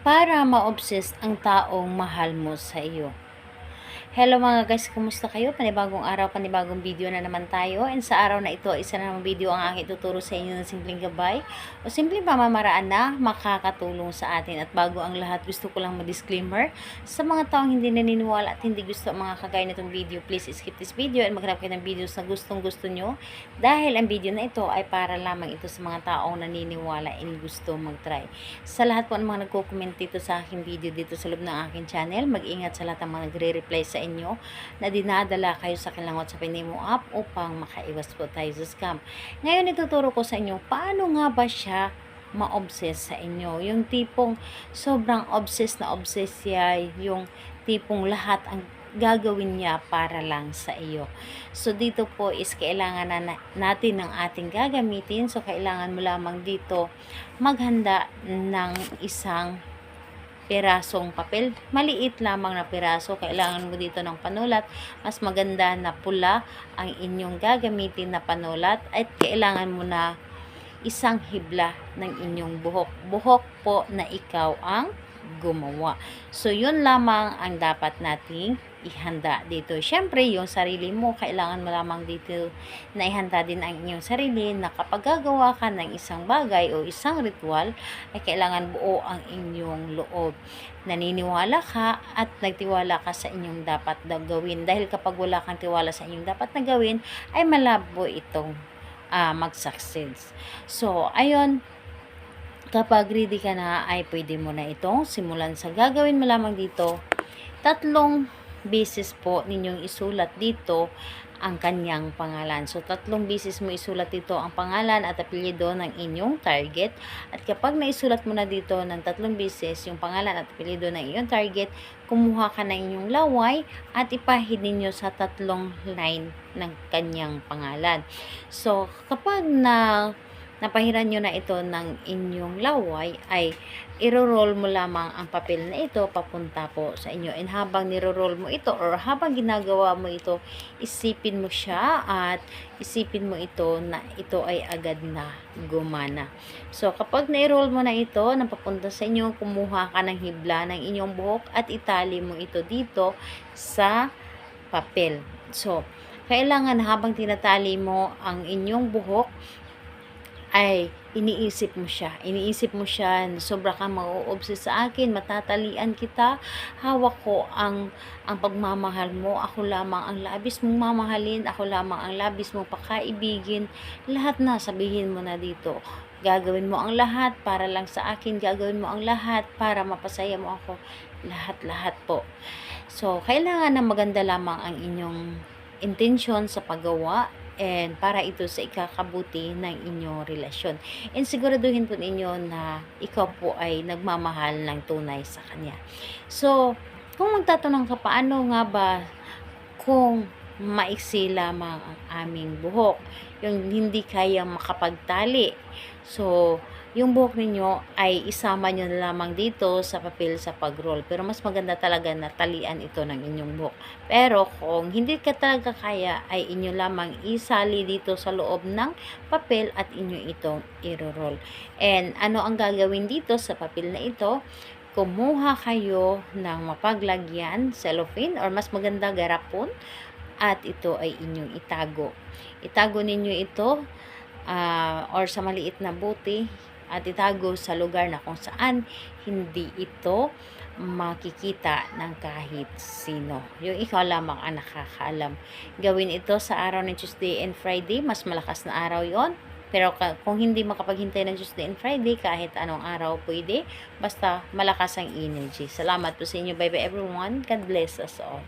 para ma-obsess ang taong mahal mo sa iyo. Hello mga guys, kumusta kayo? Panibagong araw, panibagong video na naman tayo. And sa araw na ito, isa na namang video ang aking tuturo sa inyo ng simpleng gabay o simpleng pamamaraan na makakatulong sa atin. At bago ang lahat, gusto ko lang ma-disclaimer sa mga taong hindi naniniwala at hindi gusto ang mga kagaya nitong video. Please skip this video and maghanap kayo ng videos na gustong gusto nyo dahil ang video na ito ay para lamang ito sa mga taong naniniwala and gusto mag-try. Sa lahat po ng mga nagko-comment dito sa aking video dito sa loob ng aking channel, mag-ingat sa lahat ng mga nagre-reply sa inyo na dinadala kayo sa kanilang WhatsApp Nemo app upang makaiwas po tayo sa scam. Ngayon ituturo ko sa inyo paano nga ba siya ma-obsess sa inyo. Yung tipong sobrang obsess na obsess siya, yung tipong lahat ang gagawin niya para lang sa iyo. So dito po is kailangan na natin ng ating gagamitin. So kailangan mo lamang dito maghanda ng isang pirasong papel. Maliit lamang na piraso. Kailangan mo dito ng panulat. Mas maganda na pula ang inyong gagamitin na panulat. At kailangan mo na isang hibla ng inyong buhok. Buhok po na ikaw ang gumawa. So, yun lamang ang dapat nating ihanda dito. Siyempre, yung sarili mo, kailangan mo lamang dito na ihanda din ang inyong sarili na kapag gagawa ka ng isang bagay o isang ritual, ay kailangan buo ang inyong loob. Naniniwala ka at nagtiwala ka sa inyong dapat gawin. Dahil kapag wala kang tiwala sa inyong dapat na gawin, ay malabo itong mag-success. So, ayun, kapag ready ka na ay pwede mo na itong simulan. Sa gagawin mo lamang dito, 3 beses po ninyong isulat dito ang kanyang pangalan. So 3 beses mo isulat dito ang pangalan at apelyido ng inyong target. At kapag naisulat mo na dito ng 3 beses yung pangalan at apelyido ng inyong target, kumuha ka ng inyong laway at ipahid ninyo sa 3 line ng kanyang pangalan. So kapag napahiran nyo na ito ng inyong laway, ay iro-roll mo lamang ang papel na ito papunta po sa inyo. And habang niro-roll mo ito or habang ginagawa mo ito, isipin mo siya at isipin mo ito na ito ay agad na gumana. So, kapag na-roll mo na ito na papunta sa inyo, kumuha ka ng hibla ng inyong buhok at itali mo ito dito sa papel. So, kailangan habang tinatali mo ang inyong buhok, ay iniisip mo siya, sobra kang mau-obsess sa akin, matatalian kita, hawak ko ang pagmamahal mo, ako lamang ang labis mong mamahalin, ako lamang ang labis mong pakaibigin, lahat na sabihin mo na dito. Gagawin mo ang lahat para lang sa akin, gagawin mo ang lahat para mapasaya mo ako, lahat po. So, kailangan na maganda lamang ang inyong intention sa paggawa and para ito sa ikakabuti ng inyong relasyon. And siguraduhin po ninyo na ikaw po ay nagmamahal ng tunay sa kanya. So, kung magtatanong ka, paano nga ba kung maiksi lamang ang aming buhok, yung hindi kaya makapagtali? So, yung buhok ninyo ay isama nyo na lamang dito sa papel sa pag-roll. Pero mas maganda talaga na talian ito ng inyong buhok. Pero kung hindi ka talaga kaya, ay inyo lamang isali dito sa loob ng papel at inyo itong i-roll. And ano ang gagawin dito sa papel na ito? Kumuha kayo ng mapaglagyan, cellophane, or mas maganda garapon, at ito ay inyong itago. Itago ninyo ito or sa maliit na buti at itago sa lugar na kung saan hindi ito makikita ng kahit sino. Yung ikaw lamang ang nakakaalam. Gawin ito sa araw ng Tuesday and Friday. Mas malakas na araw yon. Pero kung hindi makapaghintay ng Tuesday and Friday, kahit anong araw pwede. Basta malakas ang energy. Salamat po sa inyo. Bye bye everyone. God bless us all.